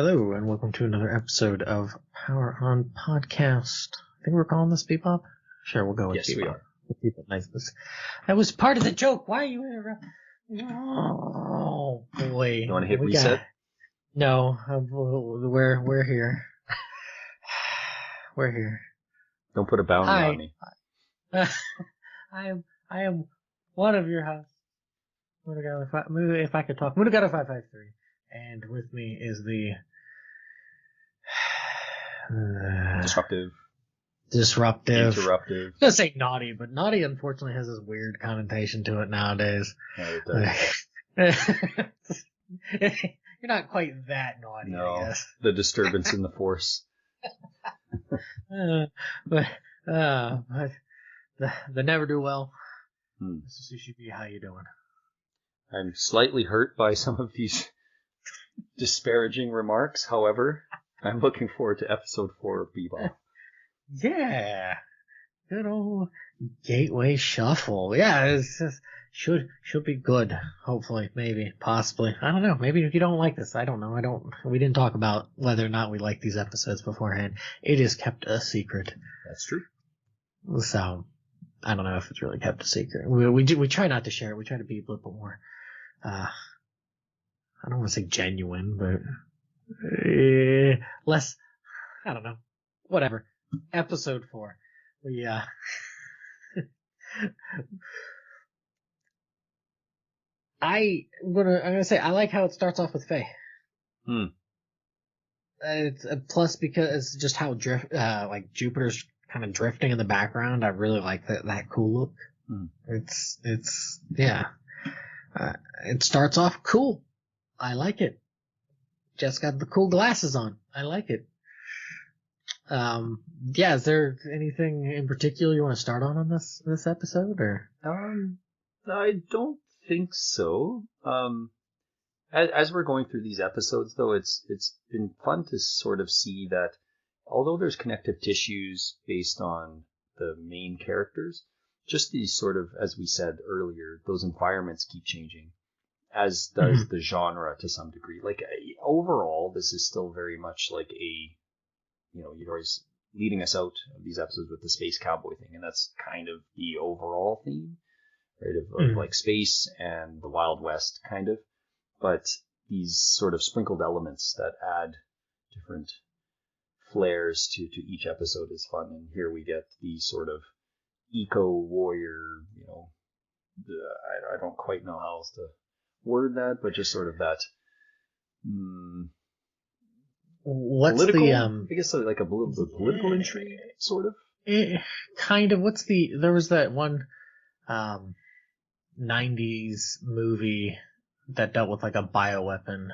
Hello, and welcome to another episode of Power On Podcast. I think we're calling this Bebop? Sure, we'll go with Bebop. Yes, we are. We'll keep it nice. That was part of the joke. Why are you interrupting? Oh, boy. You want to hit reset? No, we're here. We're here. Don't put a bounty on me. I am one of your hosts. If I could talk. Mutagata 553. And with me is the disruptive. Interruptive. I was gonna say naughty, but naughty unfortunately has this weird connotation to it nowadays. Yeah, it does. You're not quite that naughty, No, I guess. the disturbance in the force. But the never do well. Mr. Sushi, how you doing? I'm slightly hurt by some of these disparaging remarks. However, I'm looking forward to episode 4 of Bebop. Yeah, good old Gateway Shuffle. Yeah, it's just, should be good. Hopefully, maybe, possibly. I don't know. Maybe if you don't like this, I don't know. We didn't talk about whether or not we like these episodes beforehand. It is kept a secret. That's true. So I don't know if it's really kept a secret. We try not to share it. We try to be a little bit more. I don't want to say genuine, but less. I don't know. Whatever. Episode 4. I'm gonna say I like how it starts off with Faye. It's plus because it's just how like Jupiter's kind of drifting in the background. I really like that cool look. It's yeah. It starts off cool. I like it. Just got the cool glasses on. I like it. Yeah, is there anything in particular you want to start on this episode, or? I don't think so. As we're going through these episodes, though, it's been fun to sort of see that although there's connective tissues based on the main characters, just these sort of, as we said earlier, those environments keep changing, as does the genre to some degree. Like, overall, this is still very much like you're always leading us out of these episodes with the space cowboy thing, and that's kind of the overall theme, right, of like space and the Wild West, kind of. But these sort of sprinkled elements that add different flares to each episode is fun, and here we get the sort of eco-warrior, I don't quite know how else to word that, but just sort of that what's political, the I guess like a little bit of political intrigue, sort of. Kind of. There was that one 90s movie that dealt with like a bioweapon.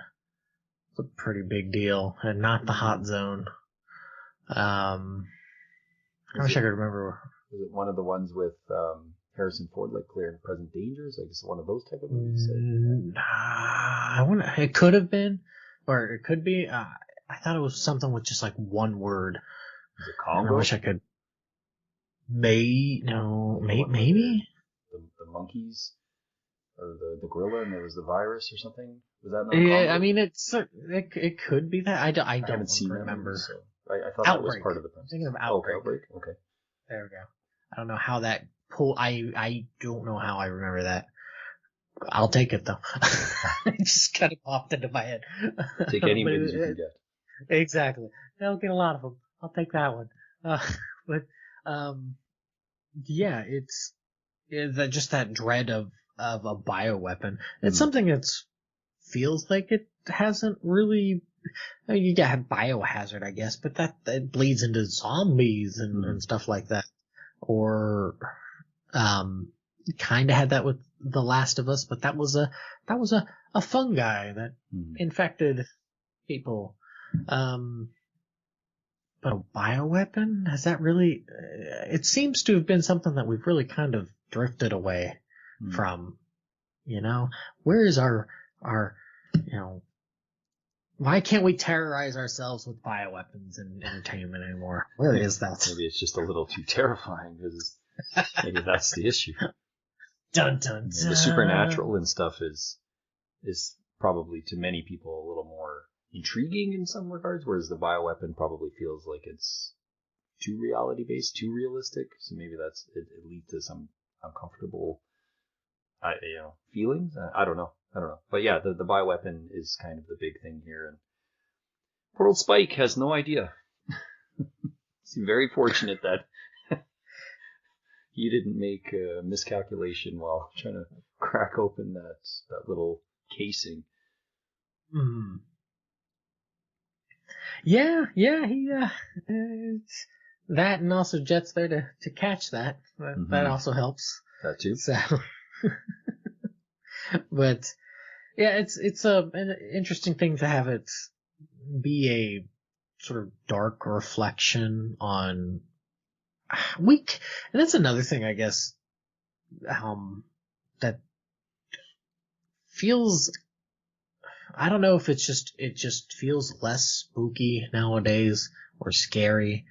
It's a pretty big deal, and not the Hot Zone. I wish I could remember. Was it one of the ones with Harrison Ford, like Clear and Present Dangers? I guess one of those type of movies. It could have been, or it could be. I thought it was something with just like one word. Is it Congo? I wish I could. Maybe. The monkeys, or the gorilla, and there was the virus or something. Was that not Yeah, Congo? I mean, it could be that. I don't seen remember. That movie, so I thought Outbreak. that was part of the premise. Thinking of Outbreak. Outbreak. Okay. There we go. I don't know how that I don't know how I remember that. I'll take it though. It just kind of popped into my head. Take any movies you can get. Exactly. They'll get a lot of them. I'll take that one. Yeah, it's just that dread of a bioweapon. It's something that feels like it hasn't really. I mean, you got biohazard, I guess, but that bleeds into zombies and stuff like that. Or, kind of had that with The Last of Us, but that was a fungi that infected people. But a bioweapon? Has that really? It seems to have been something that we've really kind of drifted away from. Where is our why can't we terrorize ourselves with bioweapons in entertainment anymore? Where is that? Maybe it's just a little too terrifying, because maybe that's the issue. Dun dun dun. The supernatural and stuff is probably to many people a little more intriguing in some regards, whereas the bioweapon probably feels like it's too reality based, too realistic. So maybe it leads to some uncomfortable, feelings. I don't know. But yeah, the bioweapon is kind of the big thing here, and poor old Spike has no idea. He's very fortunate that he didn't make a miscalculation while trying to crack open that little casing. Mm. Yeah, he it's that, and also Jet's there to catch that. That also helps. That too. So, but yeah, it's an interesting thing to have it be a sort of dark reflection on weak, and that's another thing, I guess, that feels, I don't know if it just feels less spooky nowadays or scary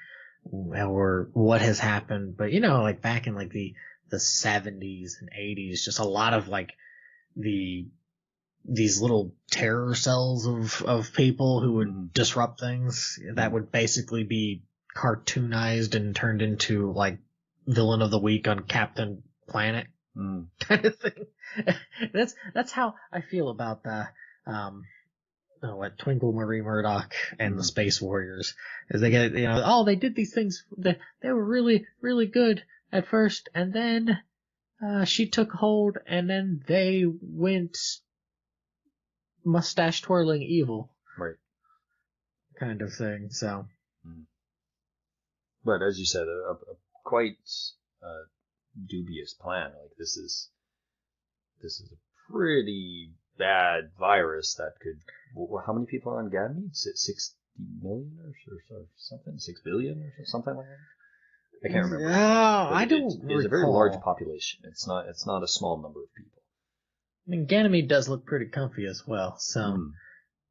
or what has happened, but like back in like the 70s and 80s, just a lot of like these little terror cells of people who would disrupt things that would basically be cartoonized and turned into like villain of the week on Captain Planet kind of thing. That's how I feel about the Twinkle Marie Murdoch and the Space Warriors, is they get they did these things, they were really really good at first, and then she took hold, and then they went mustache twirling evil, right? Kind of thing. So, but as you said, a quite dubious plan. Like this is a pretty bad virus that could. How many people are on Ganymede? 60 million or something? 6 billion or something like that. I can't remember. I don't recall. It's a very large population. It's not a small number of people. I mean, Ganymede does look pretty comfy as well. So,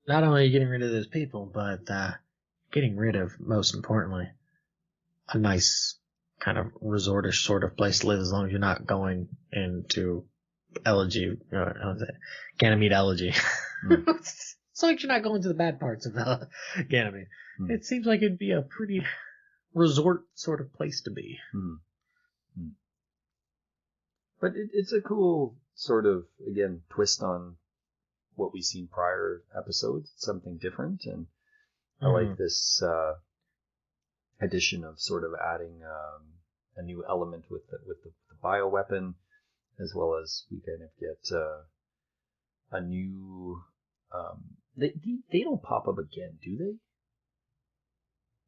not only are you getting rid of those people, but getting rid of, most importantly, a nice kind of resortish sort of place to live, as long as you're not going into elegy, Ganymede elegy. As long as you're not going to the bad parts of Ganymede. It seems like it'd be a pretty resort sort of place to be. But it's a cool sort of, again, twist on what we've seen prior episodes. It's something different, and I like this addition of sort of adding a new element with the bioweapon, as well as we kind of get a new. They don't pop up again, do they?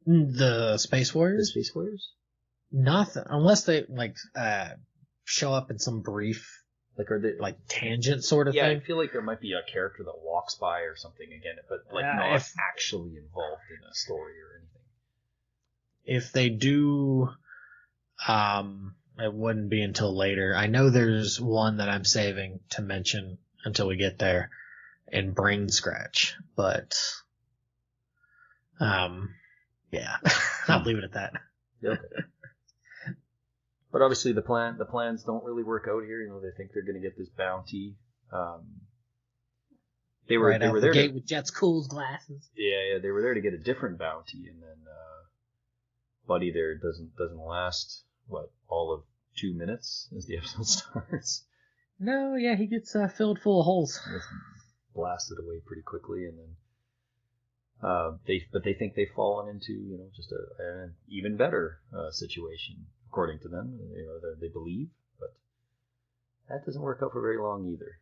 The Space Warriors? The Space Warriors? Nothing, unless they show up in some brief are they tangent sort of thing. Yeah, I feel like there might be a character that walks by or something again, but not actually involved in a story or anything. If they do, it wouldn't be until later. I know there's one that I'm saving to mention until we get there in Brain Scratch, but yeah, I'll leave it at that. Okay. But obviously the plans don't really work out here. They think they're going to get this bounty. They were there the gate with Jet's Cool's glasses. Yeah, they were there to get a different bounty, and then Buddy there doesn't last all of 2 minutes as the episode starts. No, yeah, he gets filled full of holes. Blasted away pretty quickly, and then they think they've fallen into just an even better situation. According to them, they believe, but that doesn't work out for very long either.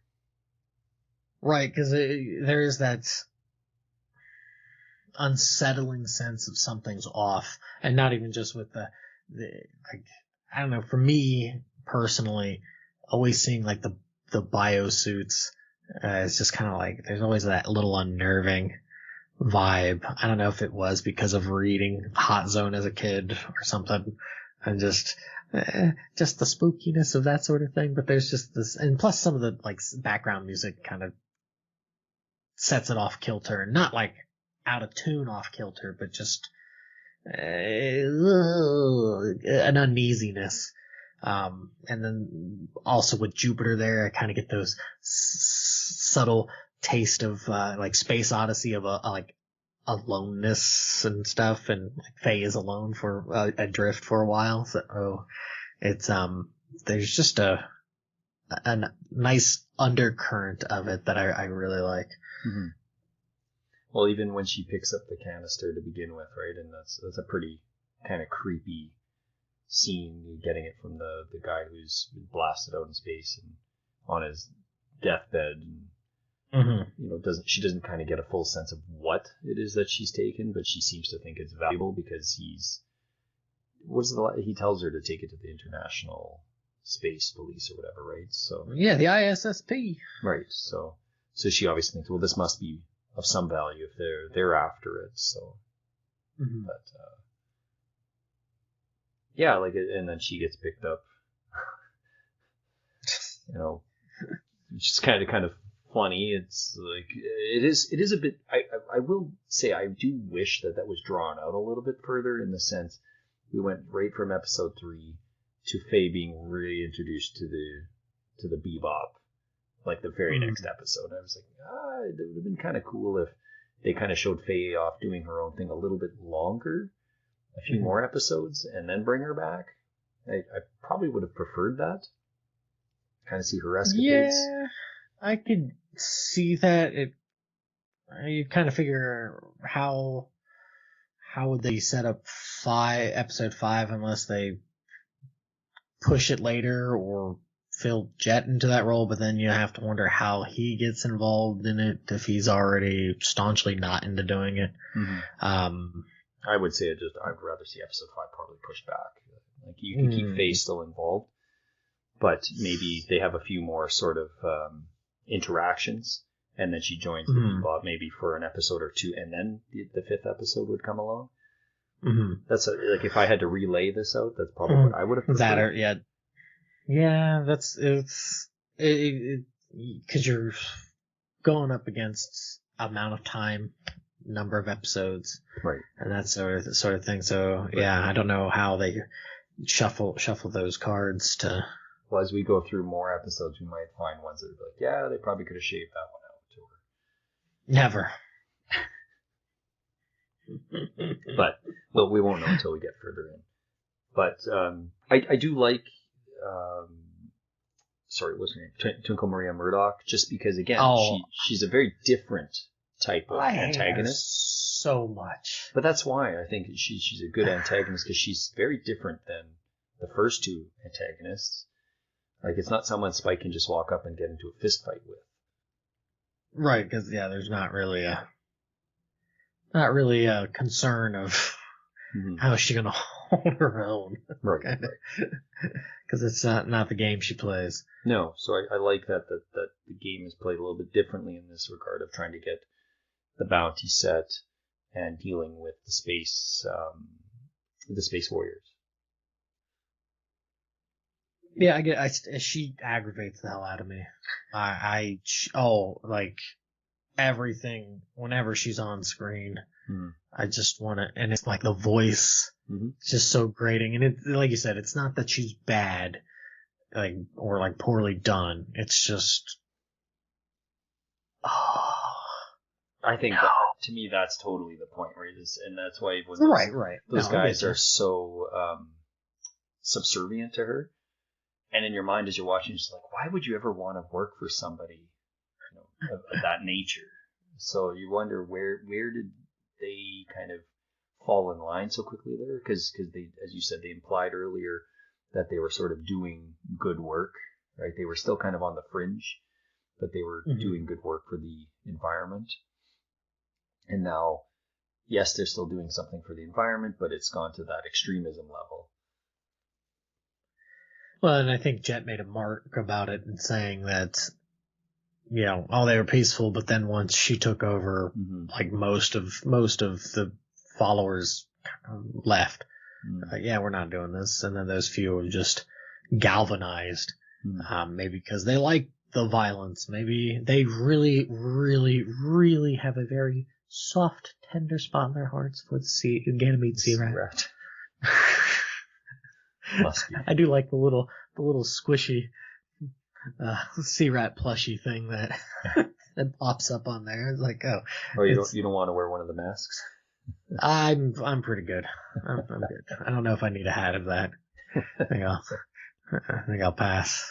Right, because there is that unsettling sense of something's off, and not even just with the I don't know. For me personally, always seeing the biosuits, it's just kind of there's always that little unnerving vibe. I don't know if it was because of reading Hot Zone as a kid or something. And just the spookiness of that sort of thing. But there's just this, and plus some of the background music kind of sets it off kilter. Not out of tune off kilter, but just an uneasiness. And then also with Jupiter there, I kind of get those subtle taste of Space Odyssey of a aloneness and stuff, and like Faye is alone for adrift for a while. So it's there's just a nice undercurrent of it that I really like. Mm-hmm. Well, even when she picks up the canister to begin with, right, and that's a pretty kind of creepy scene, getting it from the guy who's been blasted out in space and on his deathbed, and you know, she doesn't kind of get a full sense of what it is that she's taken, but she seems to think it's valuable because he tells her to take it to the International Space Police or whatever, right? So yeah, the ISSP, right? So she obviously thinks, well, this must be of some value if they're after it. So, but yeah, like, and then she gets picked up. You know, it's just kind of funny. It's like it is a bit. I will say I do wish that was drawn out a little bit further, in the sense we went right from episode 3 to Faye being reintroduced to the Bebop, like the very next episode. I was like, it would have been kind of cool if they kind of showed Faye off doing her own thing a little bit longer, a few more episodes, and then bring her back. I probably would have preferred that. Kind of see her escapades. Yeah, I could see that. You kind of figure how would they set up episode 5 unless they push it later or fill Jet into that role, but then you have to wonder how he gets involved in it if he's already staunchly not into doing it. I would say I'd rather see episode 5 probably pushed back. Like, you can keep Faye still involved, but maybe they have a few more sort of interactions, and then she joins the Bebop maybe for an episode or 2, and then the 5th episode would come along. That's like, if I had to relay this out, that's probably what I would have preferred. That's because you're going up against amount of time, number of episodes, right, and that sort of thing. So I don't know how they shuffle those cards to. Well, as we go through more episodes, we might find ones that are like, they probably could have shaved that one out to her. Never. But we won't know until we get further in. But I do like, what's her name? Twinkle Maria Murdoch, just because, again, she's a very different type of antagonist. So much. But that's why I think she's a good antagonist, because she's very different than the first 2 antagonists. Like, it's not someone Spike can just walk up and get into a fist fight with. Right, because there's not really a concern of how she's gonna hold her own. Right. Because it's not the game she plays. No, so I like that the game is played a little bit differently in this regard, of trying to get the bounty set and dealing with the space warriors. Yeah, she aggravates the hell out of me. Like everything, whenever she's on screen, I just want to, and it's like the voice, just so grating. And it, like you said, it's not that she's bad, or poorly done. It's just, I think that, to me, that's totally the point, right? And that's why when those guys are so subservient to her. And in your mind, as you're watching, it's like, why would you ever want to work for somebody, of that nature? So you wonder where did they kind of fall in line so quickly there? Because they, as you said, they implied earlier that they were sort of doing good work, right? They were still kind of on the fringe, but they were doing good work for the environment. And now, yes, they're still doing something for the environment, but it's gone to that extremism level. Well, and I think Jet made a mark about it in saying that, they were peaceful, but then once she took over, like most of the followers left. We're not doing this. And then those few have just galvanized, maybe because they like the violence. Maybe they really, really, really have a very soft, tender spot in their hearts for the Ganymede sea rat. I do like the little squishy sea rat plushie thing that that pops up on there. It's like, oh, you don't want to wear one of the masks? I'm pretty good. I'm good. I don't know if I need a hat of that. I think I'll pass.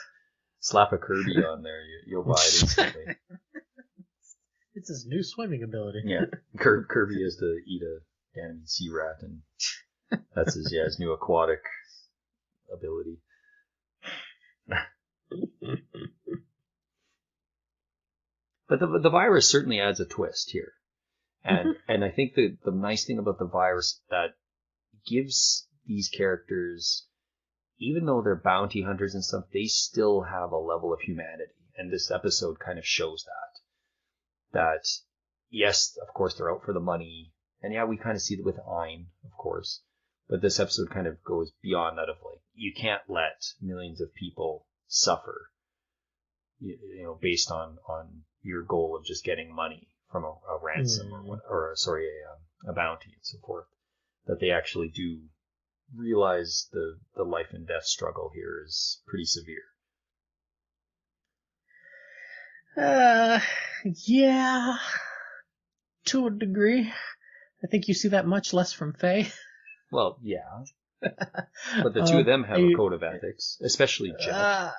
Slap a Kirby on there, you'll buy it instantly. It's his new swimming ability. Yeah, Kirby has to eat a Ganymede sea rat, and that's his new aquatic ability. But the virus certainly adds a twist here. And I think the nice thing about the virus that gives these characters, even though they're bounty hunters and stuff, they still have a level of humanity. And this episode kind of shows that yes, of course, they're out for the money. And yeah, we kind of see it with Ein, of course. But this episode kind of goes beyond that of like, you can't let millions of people suffer, based on your goal of just getting money from a ransom a bounty and so forth. That they actually do realize the life and death struggle here is pretty severe. Yeah, to a degree. I think you see that much less from Faye. Well, yeah. But the two of them have a code of ethics, especially Jet.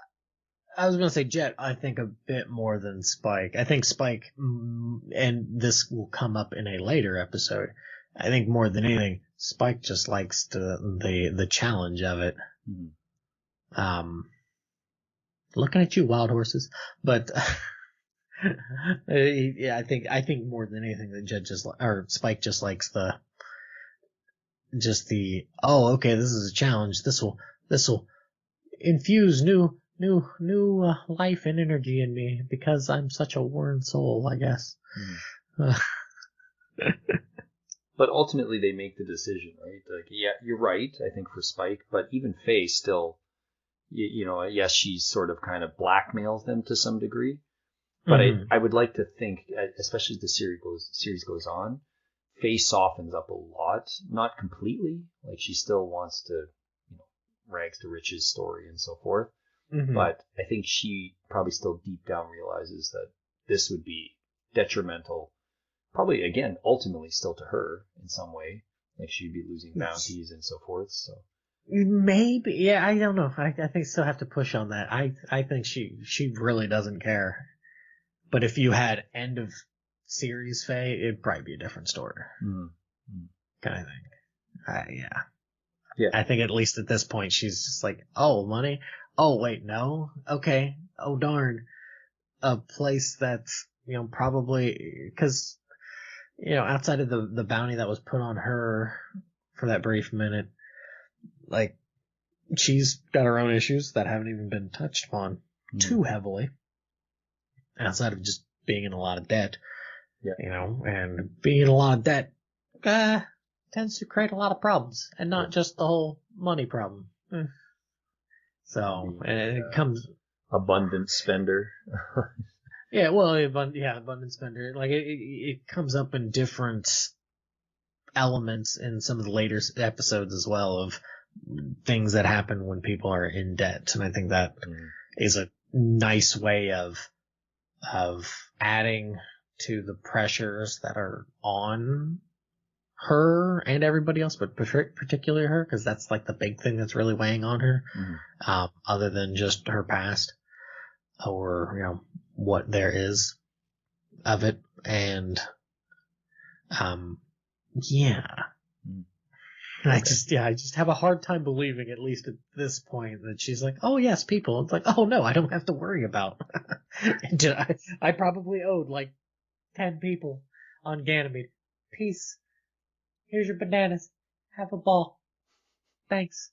I was going to say Jet, I think a bit more than Spike. I think Spike, and this will come up in a later episode, I think more than anything, Spike just likes the challenge of it. Mm-hmm. Looking at you, wild horses. But yeah, I think more than anything that Spike just likes okay, this is a challenge. This will infuse new life and energy in me because I'm such a worn soul, I guess. But ultimately, they make the decision, right? Like, yeah, you're right, I think, for Spike, but even Faye still, yes, she sort of kind of blackmails them to some degree. But I would like to think, especially as the series goes on, Faye softens up a lot, not completely. Like, she still wants to, rags to riches story and so forth. Mm-hmm. But I think she probably still deep down realizes that this would be detrimental, probably, again, ultimately still to her in some way. Like, she'd be losing bounties and so forth. So maybe, yeah, I don't know. I think still have to push on that. I think she really doesn't care. But if you had end of series Faye, it'd probably be a different story. Mm-hmm. Kind of thing. Yeah. I think at least at this point she's just like, oh, money. Oh, wait, no? Okay. Oh, darn. A place that's, probably, because, outside of the bounty that was put on her for that brief minute, like, she's got her own issues that haven't even been touched upon too heavily, outside of just being in a lot of debt, and being in a lot of debt tends to create a lot of problems, and not just the whole money problem. So, and it comes... Abundant spender. Yeah, well, abundant spender. Like, it comes up in different elements in some of the later episodes as well of things that happen when people are in debt. And I think that is a nice way of adding to the pressures that are on her and everybody else, but particularly her, because that's like the big thing that's really weighing on her, other than just her past or what there is of it. And I just have a hard time believing, at least at this point, that she's like, oh yes, people. It's like, oh no, I don't have to worry about. I probably owed like 10 people on Ganymede. Peace. Here's your bananas. Have a ball. Thanks.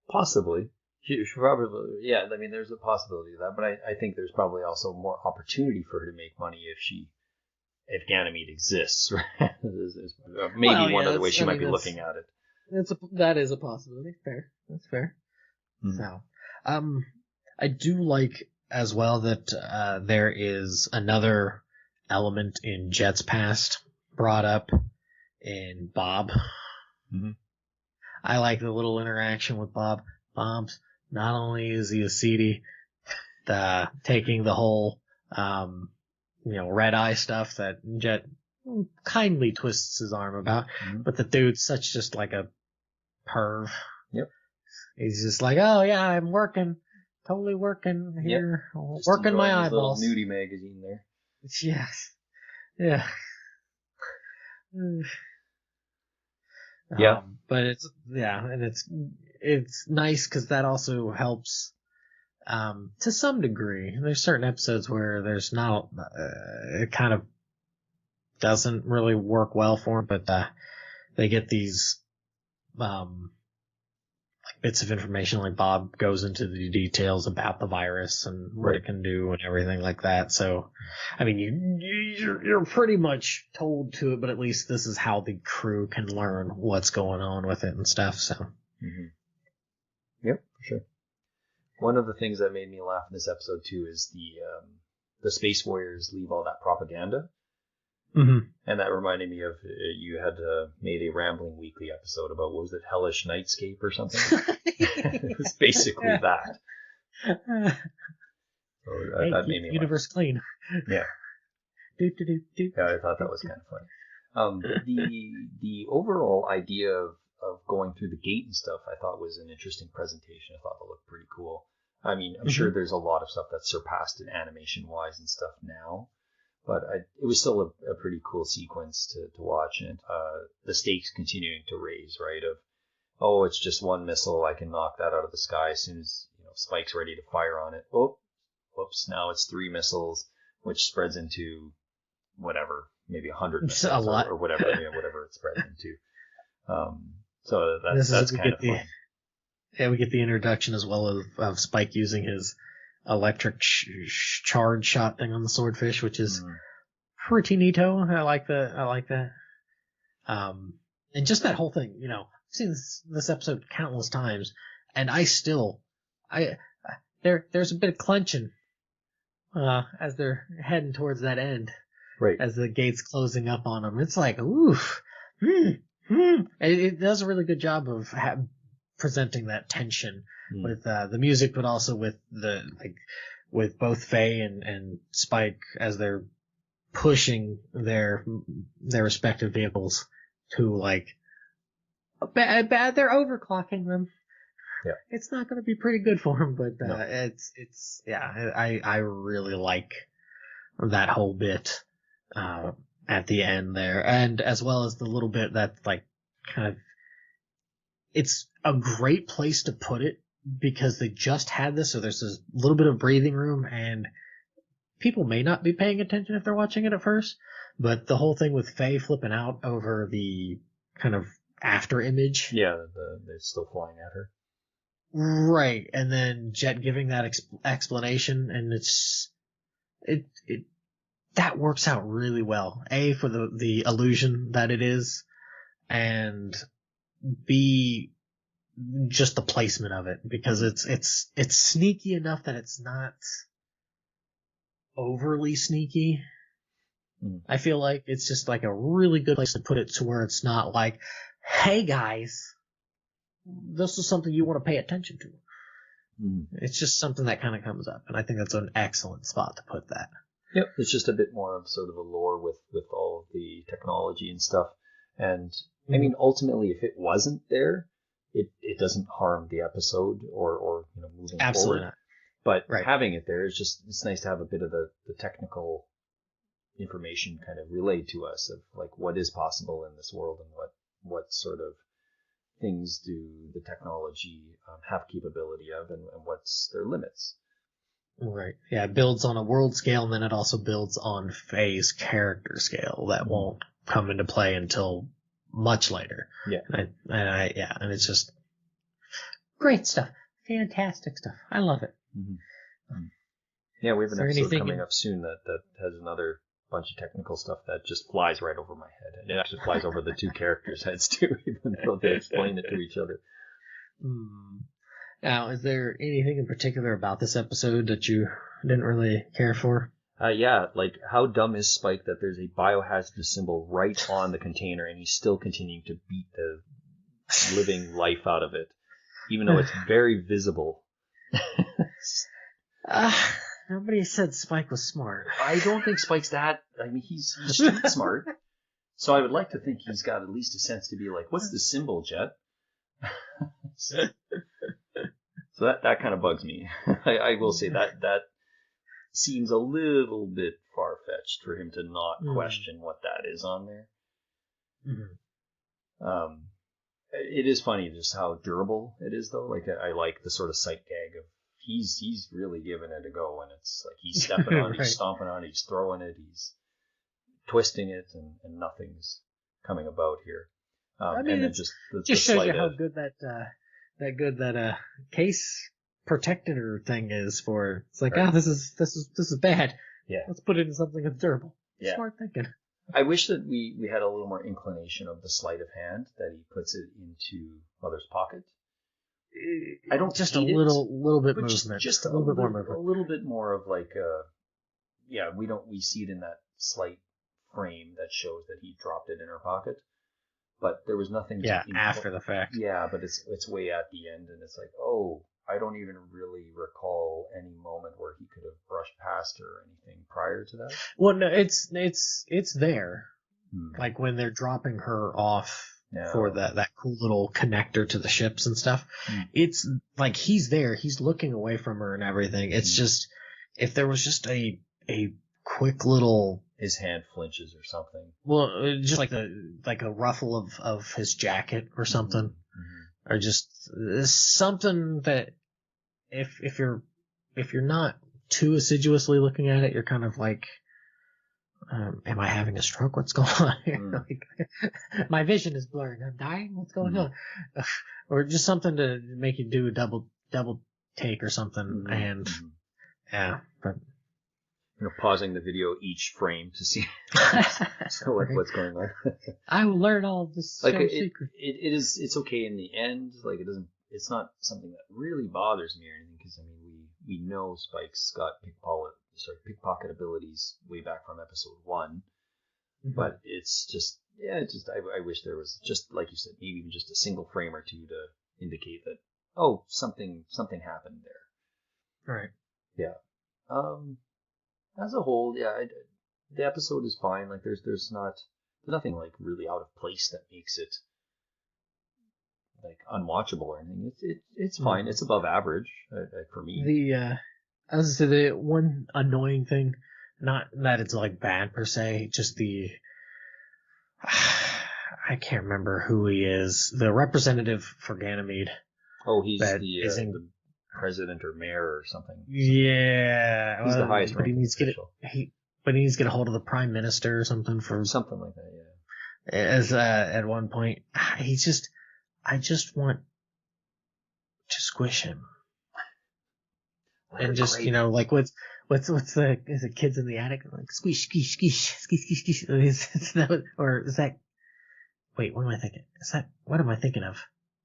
Possibly. She probably, I mean, there's a possibility of that, but I think there's probably also more opportunity for her to make money if Ganymede exists, right? Maybe one other way she might be looking at it. That is a possibility. Fair. That's fair. Mm-hmm. So, I do like as well that there is another element in Jet's past brought up in Bob. Mm-hmm. I like the little interaction with Bob. Bob's, not only is he a seedy, taking the whole, red eye stuff that Jet kindly twists his arm about, but the dude's such just like a perv. Yep. He's just like, oh yeah, I'm working, totally working here, Just working my his eyeballs. little nudie magazine there. Yes. Yeah. Yeah. But it's nice because that also helps to some degree. There's certain episodes where there's not it kind of doesn't really work well for them, but they get these like bits of information, like Bob goes into the details about the virus and what it can do and everything like that. So, I mean, you're pretty much told to it, but at least this is how the crew can learn what's going on with it and stuff. So, Yep, for sure. One of the things that made me laugh in this episode too is the Space Warriors leave all that propaganda. And that reminded me of, you had made a Rambling Weekly episode about, what was it, Hellish Nightscape or something? It was basically that. So that made me universe laugh. Clean. Yeah. Yeah, I thought that was kind of funny. The overall idea of going through the gate and stuff, I thought was an interesting presentation. I thought it looked pretty cool. I mean, I'm sure there's a lot of stuff that's surpassed in animation-wise and stuff now. But it was still a pretty cool sequence to watch, and the stakes continuing to raise, right? Of, it's just one missile, I can knock that out of the sky as soon as Spike's ready to fire on it. Oh, whoops! Now it's 3 missiles, which spreads into whatever, maybe 100 missiles or whatever, whatever it spreads into. So that's kind of fun. Yeah, we get the introduction as well of Spike using his electric charge shot thing on the swordfish, which is pretty neato. I like that. And just that whole thing, I've seen this episode countless times, and there's a bit of clenching as they're heading towards that end, right? As the gate's closing up on them. It's like, oof, It does a really good job of presenting that tension with the music, but also with with both Faye and Spike as they're pushing their respective vehicles to bad. They're overclocking them. Yeah, it's not going to be pretty good for them, but no. I really like that whole bit at the end there, and as well as the little bit that kind of, it's a great place to put it because they just had this, so there's this little bit of breathing room, and people may not be paying attention if they're watching it at first, but the whole thing with Faye flipping out over the kind of after image. Yeah, they're still flying at her. Right, and then Jet giving that explanation, and it that works out really well. A, for the illusion that it is, and B, just the placement of it, because it's sneaky enough that it's not overly sneaky. I feel like it's just a really good place to put it to where it's not like, hey guys, this is something you want to pay attention to. It's just something that kind of comes up, and I think that's an excellent spot to put that. Yep, it's just a bit more of sort of a lore with all of the technology and stuff. And I mean, ultimately, if it wasn't there, it doesn't harm the episode or moving Absolutely forward. Not. But having it there is it's nice to have a bit of the technical information kind of relayed to us of what is possible in this world and what sort of things do the technology have capability of, and what's their limits. Right. Yeah, it builds on a world scale, and then it also builds on Faye's character scale that won't come into play until much later. Yeah. And it's just great stuff. Fantastic stuff. I love it. Yeah, we have an episode coming up soon that has another bunch of technical stuff that just flies right over my head. And it actually flies over the two characters' heads too, even though they explain it to each other. Now, is there anything in particular about this episode that you didn't really care for? Yeah, how dumb is Spike that there's a biohazard symbol right on the container and he's still continuing to beat the living life out of it, even though it's very visible. Nobody said Spike was smart. I don't think Spike's that. I mean, he's street smart. So I would like to think he's got at least a sense to be like, what's the symbol, Jet? So that kind of bugs me. I will say that seems a little bit far-fetched for him to not question what that is on there. Mm-hmm. It is funny just how durable it is, though. Like, I like the sort of sight gag of he's really giving it a go, and it's like he's stepping on it, he's stomping on it, he's throwing it, he's twisting it, and nothing's coming about here. I mean, it just shows you how good that case protector thing is for. It's like, this is bad. Yeah, let's put it in something that's durable. Yeah. Smart thinking. I wish that we had a little more inclination of the sleight of hand that he puts it into Mother's pocket. I don't just a little bit movement, just a little bit more movement, a little bit more of like we see it in that slight frame that shows that he dropped it in her pocket, but there was nothing. After the fact. Yeah, but it's way at the end, and it's like, I don't even really recall any moment where he could have brushed past her or anything prior to that. Well, no, it's there, like when they're dropping her off. For that cool little connector to the ships and stuff. It's like he's there, he's looking away from her and everything. It's just, if there was just a quick little... His hand flinches or something. Well, just like a ruffle of his jacket or something. Mm-hmm. Or just something that if you're not too assiduously looking at it, you're kind of like... am I having a stroke? What's going on here? Like, my vision is blurring. I'm dying. What's going on? Or just something to make you do a double take or something. And but pausing the video each frame to see what's going on. I will learn all of this secret. It's okay in the end. Like it's not something that really bothers me or anything, because I mean we know Spike's got pickpocket abilities way back from episode 1, but it's just I wish there was, just like you said, maybe even just a single frame or two to indicate that something happened there. Right. Yeah. As a whole, the episode is fine. Like there's nothing like really out of place that makes it like unwatchable or anything. It's fine. It's above average for me. I was gonna say the one annoying thing, not that it's like bad per se, just I can't remember who he is. The representative for Ganymede. Oh, he's the president or mayor or something. Yeah, he's the highest ranking official. But he needs to get a hold of the prime minister or something for something like that. Yeah. As at one point, I just want to squish him. And just, like what's the, is it Kids in the Attic? Like squish, squish, squish, squish, squish, squish. Or is that, wait, what am I thinking? What am I thinking of?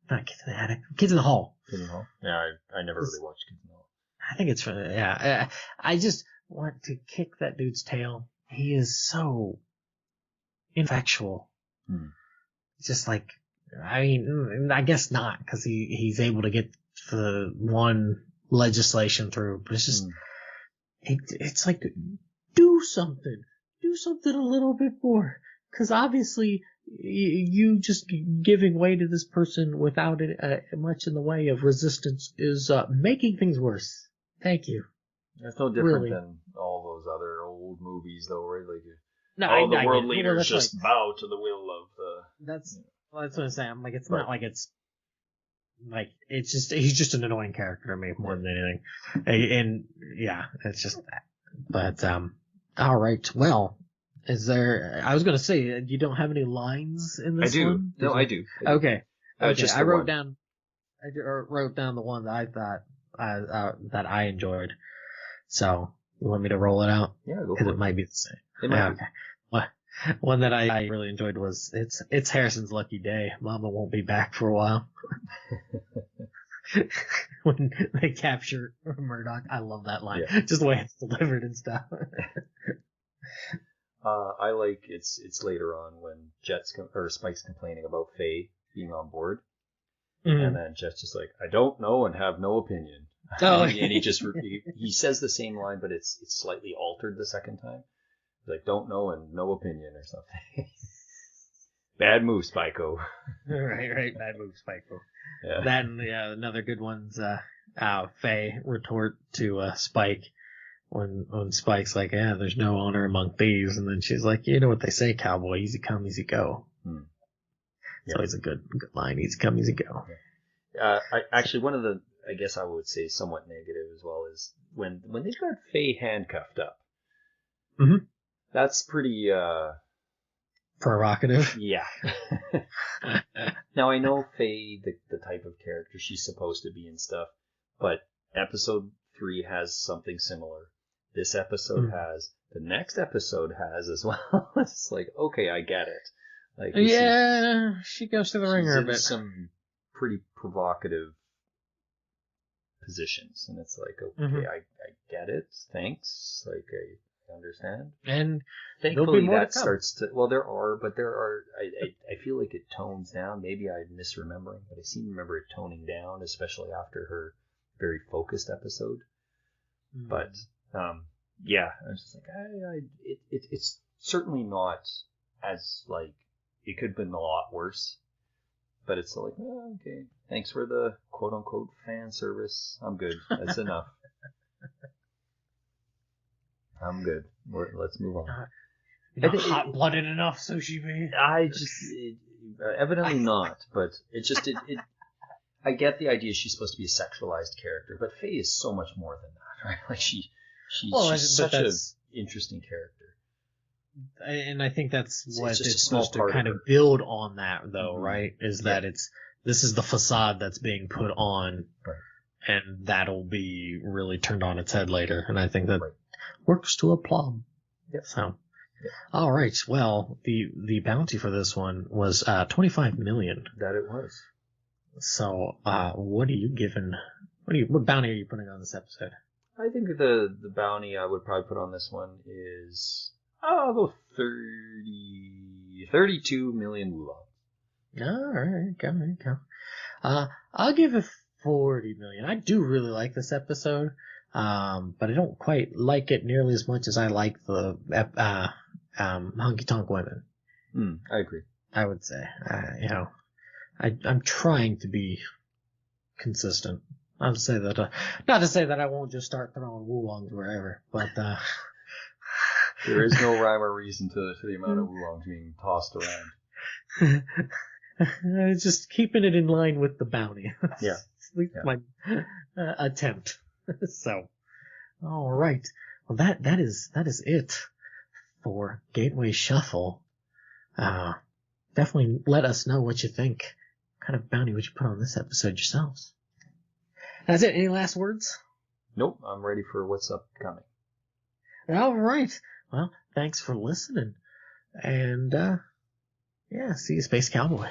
Not Kids in the Attic. Kids in the Hall. Kids in the Hall? Yeah, I never really watched Kids in the Hall. I think it's I just want to kick that dude's tail. He is so ineffectual. Just like, I mean, I guess not, because he's able to get the one legislation through, but it's just it's like, do something a little bit more, because obviously you just giving way to this person without it much in the way of resistance is making things worse. Thank you. That's no different than all those other old movies, though, right? Like the world leaders just bow to the will of the. That's what I'm saying. I'm like, it's not like it's. Like, it's just, he's just an annoying character to me more than anything. And yeah, it's just that. But, alright, well, I was gonna say, you don't have any lines in this one? No, I do. Okay. I wrote down the one that I thought, that I enjoyed. So, you want me to roll it out? Yeah, go for it. Because it might be the same. It might be. Well, one that I really enjoyed was it's Harrison's lucky day. Mama won't be back for a while. When they capture Murdoch, I love that line. Yeah. Just the way it's delivered and stuff. I like it's later on when Spike's complaining about Faye being on board, and then Jet's just like, I don't know and have no opinion. Oh, and he just he says the same line, but it's slightly altered the second time. Like, don't know and no opinion or something. Bad move, Spyco. right. Bad move, Spyco. Yeah. That and another good one's Faye retort to Spike when Spike's like, yeah, there's no honor among thieves, and then she's like, you know what they say, cowboy, easy come, easy go. It's always a good line, easy come, easy go. Actually, one of the, I guess I would say somewhat negative as well, is when they've got Faye handcuffed up. Mm-hmm. That's pretty provocative. Yeah. Now I know Faye, the type of character she's supposed to be and stuff, but episode 3 has something similar. This episode has. The next episode has as well. It's like, okay, I get it. Like, she goes to the ringer a bit. Some pretty provocative positions, and it's like, okay, I get it. Thanks. Like, I understand. And thankfully that starts to. Well, there are. I feel like it tones down. Maybe I'm misremembering, but I seem to remember it toning down, especially after her very focused episode. But yeah, I was just like, it's certainly not as like, it could have been a lot worse. But it's like, oh, okay, thanks for the quote unquote fan service. I'm good. That's enough. I'm good. Let's move on. Not hot-blooded enough, Sushi B. Evidently not, but it just, I get the idea she's supposed to be a sexualized character, but Faye is so much more than that, right? Like, she's such an interesting character. And I think that's what it's supposed to kind of build on that, though, right? Is that this is the facade that's being put on, and that'll be really turned on its head later. And I think that works to a plum. Yep. So, all right. Well, the bounty for this one was $25 million. That it was. So, what are you giving? What bounty are you putting on this episode? I think the bounty I would probably put on this one is I'll go 32 million wulong. All right, go. I'll give it 40 million. I do really like this episode, but I don't quite like it nearly as much as I like the honky tonk women. I agree. I would say, I'm trying to be consistent. I'll say that, not to say that I won't just start throwing wulongs wherever, but there is no rhyme or reason to the amount of wulongs being tossed around. Just keeping it in line with the bounty. Yeah. At least my attempt. So, all right. Well, that is it for Gateway Shuffle. Definitely let us know what you think. What kind of bounty would you put on this episode yourselves? That's it. Any last words? Nope. I'm ready for what's upcoming. All right. Well, thanks for listening. And, see you, Space Cowboy.